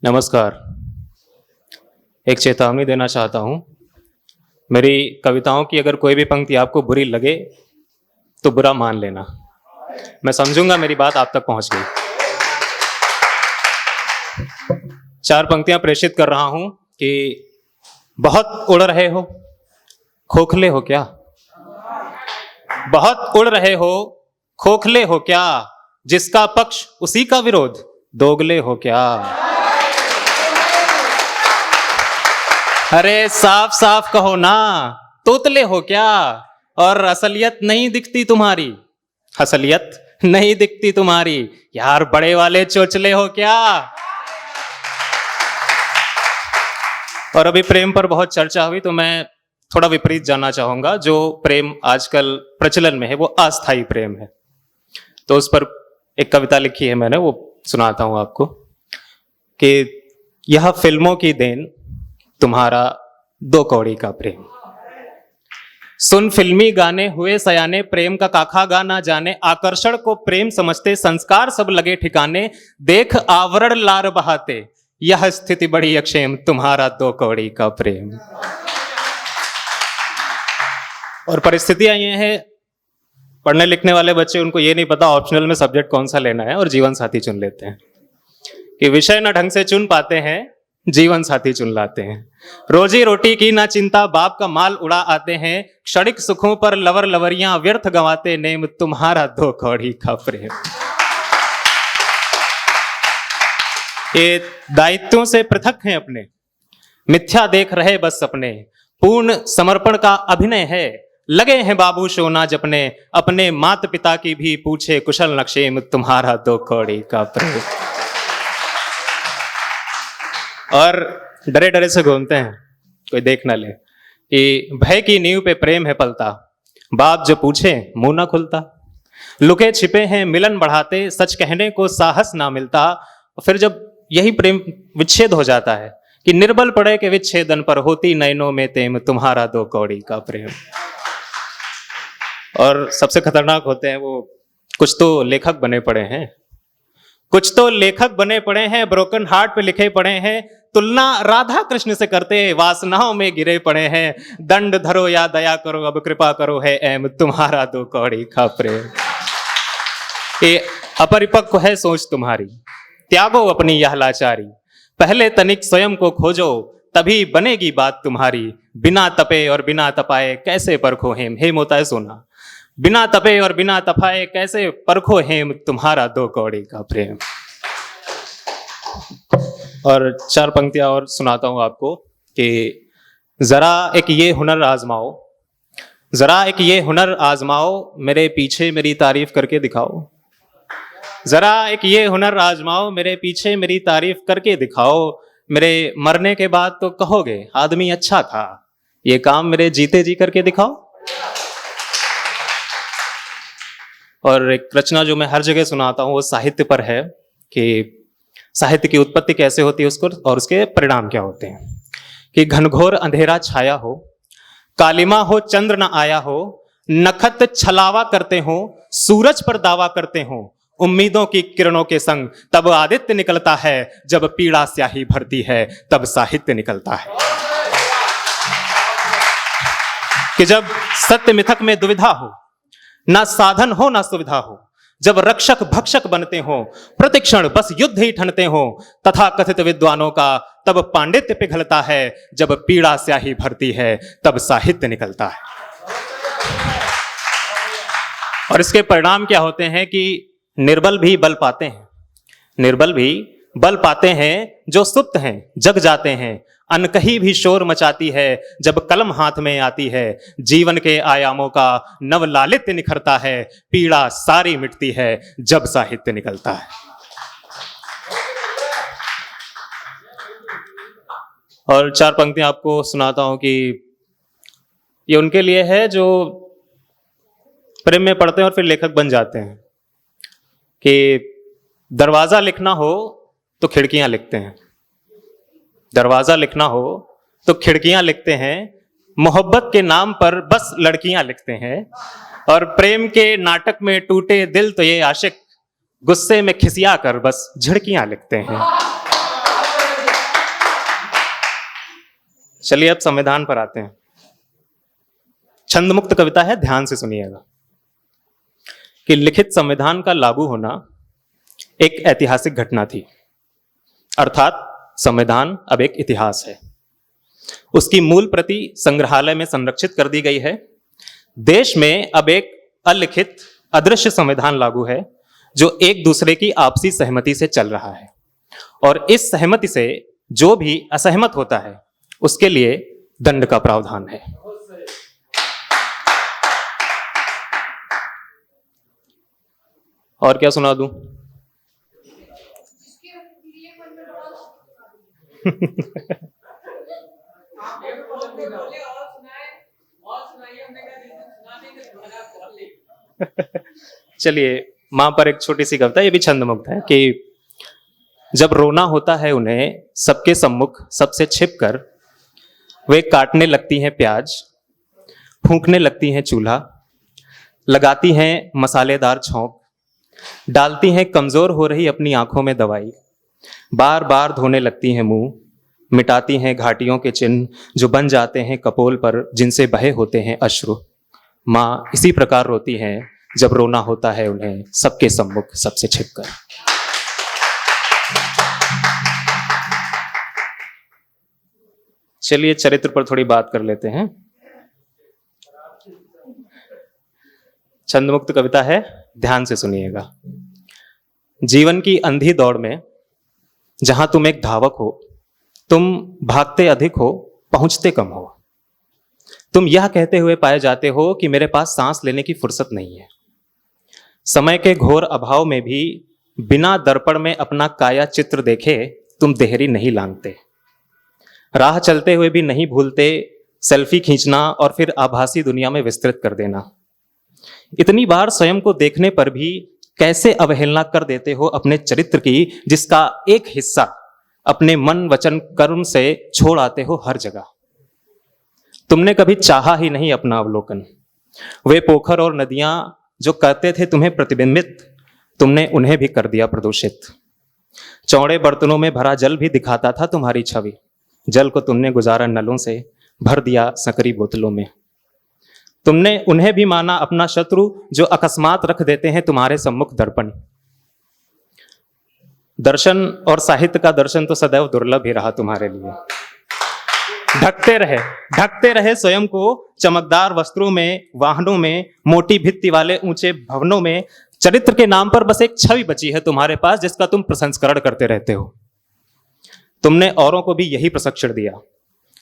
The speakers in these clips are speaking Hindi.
नमस्कार। एक चेतावनी देना चाहता हूं। मेरी कविताओं की अगर कोई भी पंक्ति आपको बुरी लगे तो बुरा मान लेना। मैं समझूंगा मेरी बात आप तक पहुंच गई। 4 पंक्तियां प्रेषित कर रहा हूं कि बहुत उड़ रहे हो, खोखले हो क्या? बहुत उड़ रहे हो, खोखले हो क्या? जिसका पक्ष उसी का विरोध, दोगले हो क्या? अरे साफ साफ कहो ना, तोतले हो क्या? और असलियत नहीं दिखती तुम्हारी, असलियत नहीं दिखती तुम्हारी। यार बड़े वाले चोचले हो क्या? और अभी प्रेम पर बहुत चर्चा हुई तो मैं थोड़ा विपरीत जानना चाहूंगा। जो प्रेम आजकल प्रचलन में है वो अस्थायी प्रेम है। तो उस पर एक कविता लिखी है मैंने, वो सुनाता हूं आपको कि यह फिल्मों की देन, तुम्हारा 2 कौड़ी का प्रेम। सुन फिल्मी गाने, हुए सयाने, प्रेम का काखा गा ना जाने। आकर्षण को प्रेम समझते, संस्कार सब लगे ठिकाने। देख आवरण लार बहाते, यह स्थिति बड़ी अक्षेम, तुम्हारा 2 कौड़ी का प्रेम। और परिस्थितियां ये हैं, पढ़ने लिखने वाले बच्चे, उनको ये नहीं पता ऑप्शनल में सब्जेक्ट कौन सा लेना है और जीवन साथी चुन लेते हैं कि विषय ना ढंग से चुन पाते हैं, जीवन साथी चुन लाते हैं। रोजी रोटी की ना चिंता, बाप का माल उड़ा आते हैं। क्षणिक सुखों पर लवर लवरियां व्यर्थ गंवाते, नेम तुम्हारा 2 कौड़ी का प्रेम। ये दायित्वों से पृथक हैं अपने, मिथ्या देख रहे बस सपने। पूर्ण समर्पण का अभिनय है, लगे हैं बाबू सोना जपने। अपने माता पिता की भी पूछे कुशल नक्षेम, तुम्हारा 2 कौड़ी का प्रेम। और डरे डरे से घूमते हैं, कोई देख ना ले, कि भय की नींव पे प्रेम है पलता। बाप जो पूछे मुंह ना खुलता। लुके छिपे हैं मिलन बढ़ाते, सच कहने को साहस ना मिलता। फिर जब यही प्रेम विच्छेद हो जाता है कि निर्बल पड़े के विच्छेदन पर, होती नैनों में तेम, तुम्हारा 2 कौड़ी का प्रेम। और सबसे खतरनाक होते हैं वो, कुछ तो लेखक बने पड़े हैं, कुछ तो लेखक बने पड़े हैं, ब्रोकन हार्ट पे लिखे पड़े हैं। तुलना राधा कृष्ण से करते, वासनाओं में गिरे पड़े हैं। दंड धरो या दया करो, अब कृपा करो है एम, तुम्हारा 2 कौड़ी का प्रेम। ये अपरिपक्व है सोच तुम्हारी, त्यागो अपनी यह लाचारी। पहले तनिक स्वयं को खोजो, तभी बनेगी बात तुम्हारी। बिना तपे और बिना तपाए कैसे परखो हेम, हेम होता है सोना। बिना तपे और बिना तपाए कैसे परखो हेम, तुम्हारा 2 कौड़ी का प्रेम। और 4 पंक्तियां और सुनाता हूं आपको कि जरा एक ये हुनर आजमाओ, जरा एक ये हुनर आजमाओ, मेरे पीछे मेरी तारीफ करके दिखाओ। जरा एक ये हुनर आजमाओ, मेरे पीछे मेरी तारीफ करके दिखाओ। मेरे मरने के बाद तो कहोगे आदमी अच्छा था, ये काम मेरे जीते जी करके दिखाओ। और एक रचना जो मैं हर जगह सुनाता हूं वो साहित्य पर है कि साहित्य की उत्पत्ति कैसे होती है उसको और उसके परिणाम क्या होते हैं। कि घनघोर अंधेरा छाया हो, कालिमा हो, चंद्र न आया हो। नखत छलावा करते हो, सूरज पर दावा करते हो। उम्मीदों की किरणों के संग तब आदित्य निकलता है, जब पीड़ा स्याही भरती है तब साहित्य निकलता है। कि जब सत्य मिथक में दुविधा हो, ना साधन हो ना सुविधा हो। जब रक्षक भक्षक बनते हो, प्रतिक्षण बस युद्ध ही ठनते हो। तथा कथित विद्वानों का तब पांडित्य पिघलता है, जब पीड़ा स्याही भरती है तब साहित्य निकलता है। और इसके परिणाम क्या होते हैं कि निर्बल भी बल पाते हैं, निर्बल भी बल पाते हैं। जो सुप्त हैं जग जाते हैं, अनकही भी शोर मचाती है जब कलम हाथ में आती है। जीवन के आयामों का नव लालित्य निखरता है, पीड़ा सारी मिटती है जब साहित्य निकलता है। और 4 पंक्तियां आपको सुनाता हूं कि ये उनके लिए है जो प्रेम में पढ़ते हैं और फिर लेखक बन जाते हैं। कि दरवाजा लिखना हो तो खिड़कियां लिखते हैं, दरवाजा लिखना हो तो खिड़कियां लिखते हैं। मोहब्बत के नाम पर बस लड़कियां लिखते हैं। और प्रेम के नाटक में टूटे दिल तो ये आशिक गुस्से में खिसिया कर बस झिड़कियां लिखते हैं। चलिए अब संविधान पर आते हैं। छंद मुक्त कविता है, ध्यान से सुनिएगा कि लिखित संविधान का लागू होना एक ऐतिहासिक घटना थी, अर्थात संविधान अब एक इतिहास है। उसकी मूल प्रति संग्रहालय में संरक्षित कर दी गई है। देश में अब एक अलिखित अदृश्य संविधान लागू है जो एक दूसरे की आपसी सहमति से चल रहा है, और इस सहमति से जो भी असहमत होता है उसके लिए दंड का प्रावधान है। और क्या सुना दूं? चलिए, मां पर एक छोटी सी कविता, ये भी छंद मुक्त है कि जब रोना होता है उन्हें सबके सम्मुख सबसे छिप कर, वे काटने लगती हैं प्याज, फूंकने लगती हैं चूल्हा, लगाती हैं मसालेदार छौंक, डालती हैं कमजोर हो रही अपनी आंखों में दवाई, बार बार धोने लगती हैं मुंह, मिटाती हैं घाटियों के चिन्ह जो बन जाते हैं कपोल पर जिनसे बहे होते हैं अश्रु। माँ इसी प्रकार रोती हैं जब रोना होता है उन्हें सबके सम्मुख सबसे छिपकर। चलिए चरित्र पर थोड़ी बात कर लेते हैं। छंदमुक्त कविता है, ध्यान से सुनिएगा। जीवन की अंधी दौड़ में जहां तुम एक धावक हो, तुम भागते अधिक हो, पहुंचते कम हो। तुम यह कहते हुए पाए जाते हो कि मेरे पास सांस लेने की फुर्सत नहीं है। समय के घोर अभाव में भी बिना दर्पण में अपना काया चित्र देखे तुम देहरी नहीं लांघते। राह चलते हुए भी नहीं भूलते सेल्फी खींचना और फिर आभासी दुनिया में विस्तृत कर देना। इतनी बार स्वयं को देखने पर भी कैसे अवहेलना कर देते हो अपने चरित्र की, जिसका एक हिस्सा अपने मन वचन कर्म से छोड़ आते हो हर जगह। तुमने कभी चाहा ही नहीं अपना अवलोकन। वे पोखर और नदियां जो करते थे तुम्हें प्रतिबिंबित, तुमने उन्हें भी कर दिया प्रदूषित। चौड़े बर्तनों में भरा जल भी दिखाता था तुम्हारी छवि, जल को तुमने गुजारा नलों से, भर दिया सकरी बोतलों में। तुमने उन्हें भी माना अपना शत्रु जो अकस्मात रख देते हैं तुम्हारे सम्मुख दर्पण। दर्शन और साहित्य का दर्शन तो सदैव दुर्लभ ही रहा तुम्हारे लिए। ढकते रहे स्वयं को चमकदार वस्त्रों में, वाहनों में, मोटी भित्ति वाले ऊंचे भवनों में। चरित्र के नाम पर बस एक छवि बची है तुम्हारे पास जिसका तुम प्रसंस्करण करते रहते हो। तुमने औरों को भी यही प्रशिक्षण दिया।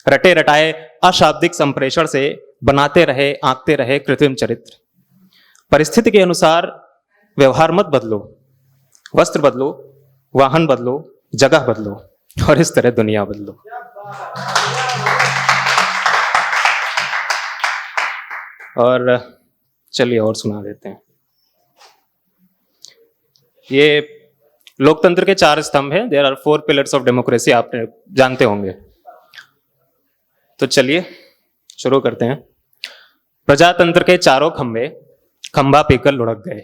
रटे रटाए अशाब्दिक संप्रेषण से बनाते रहे, आंकते रहे कृत्रिम चरित्र। परिस्थिति के अनुसार व्यवहार मत बदलो, वस्त्र बदलो, वाहन बदलो, जगह बदलो, और इस तरह दुनिया बदलो। और चलिए और सुना देते हैं। ये लोकतंत्र के 4 स्तंभ हैं। There are 4 pillars of democracy, आप जानते होंगे। तो चलिए शुरू करते हैं। प्रजातंत्र के चारों खंभे खंभा पीकर लुढ़क गए।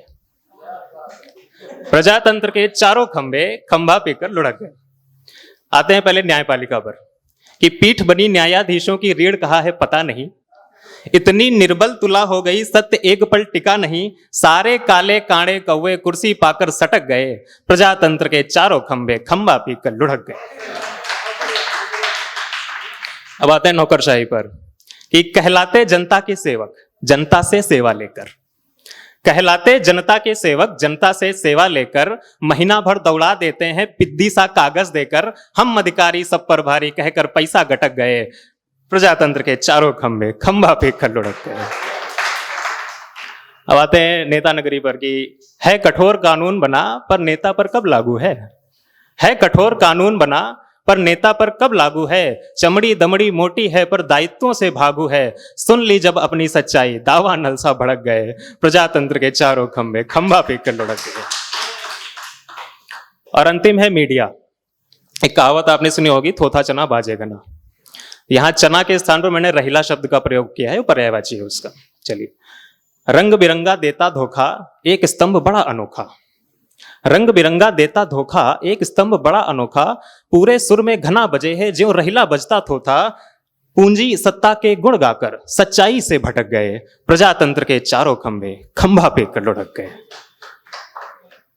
प्रजातंत्र के चारों खंभे खंभा पीकर लुढ़क गए। आते हैं पहले न्यायपालिका पर कि पीठ बनी न्यायाधीशों की रीढ़ कहाँ है पता नहीं, इतनी निर्बल तुला हो गई सत्य एक पल टिका नहीं, सारे काले काणे कौवे कुर्सी पाकर सटक गए, प्रजातंत्र के चारों खंभे खंभा पीकर लुढ़क गए। अब आते हैं नौकरशाही पर कि कहलाते जनता के सेवक जनता से सेवा लेकर, कहलाते जनता के सेवक जनता से सेवा लेकर, महीना भर दौड़ा देते हैं पिद्दी सा कागज देकर, हम अधिकारी सब पर भारी कहकर पैसा गटक गए, प्रजातंत्र के चारों खंभे खंभा पीकर लुढ़क गए। अब आते हैं नेता नगरी पर कि है कठोर कानून बना पर नेता पर कब लागू है कठोर कानून बना पर नेता पर कब लागू है, चमड़ी दमड़ी मोटी है पर दायित्वों से भागू है, सुन ली जब अपनी सच्चाई दावा नलसा भड़क गए, प्रजातंत्र के चारों खंभे खंभा पीकर लुढ़क गए। और अंतिम है मीडिया। एक कहावत आपने सुनी होगी, थोथा चना बाजेगा ना। यहां चना के स्थान पर मैंने रहीला शब्द का प्रयोग किया है, पर्यायवाची है उसका। चलिए, रंग बिरंगा देता धोखा एक स्तंभ बड़ा अनोखा, रंग बिरंगा देता धोखा एक स्तंभ बड़ा अनोखा, पूरे सुर में घना बजे है ज्यों रहीला बजता थोथा, पूंजी सत्ता के गुण गाकर सच्चाई से भटक गए, प्रजातंत्र के चारों खंभे खंभा पे कर लुढ़क गए।